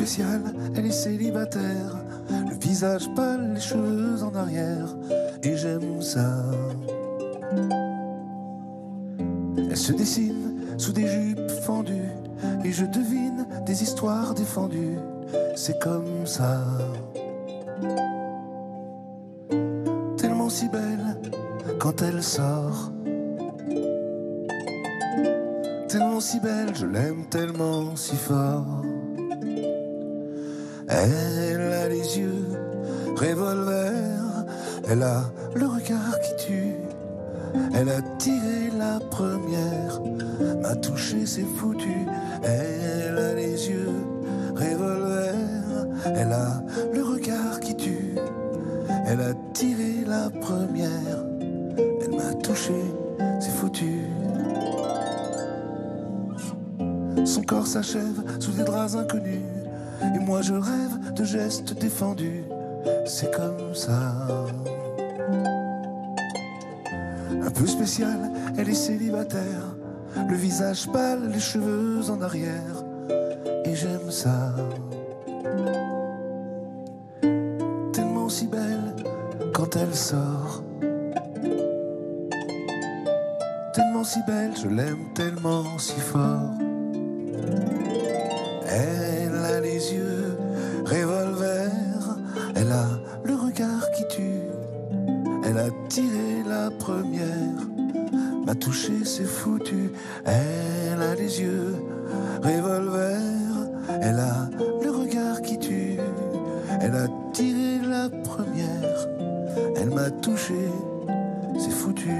spéciale, elle est célibataire, le visage pâle, les cheveux en arrière, et j'aime ça. Elle se dessine sous des jupes fendues, et je devine des histoires défendues, c'est comme ça. Tellement si belle quand elle sort, tellement si belle, je l'aime tellement si fort. Elle a les yeux revolver, elle a le regard qui tue. Elle a tiré la première, m'a touché, c'est foutu. Elle a les yeux revolver, elle a le regard qui tue. Elle a tiré la première, elle m'a touché, c'est foutu. Son corps s'achève sous des draps inconnus, et moi je rêve de gestes défendus, c'est comme ça. Un peu spéciale, elle est célibataire, le visage pâle, les cheveux en arrière, et j'aime ça. Tellement si belle quand elle sort, tellement si belle, je l'aime tellement si fort. Elle a les yeux revolver, elle a le regard qui tue. Elle a tiré la première, m'a touché, c'est foutu. Elle a les yeux revolver, elle a le regard qui tue. Elle a tiré la première, elle m'a touché, c'est foutu.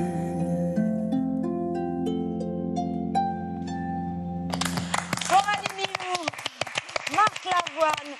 Coralie Milou, Marc Lavoine.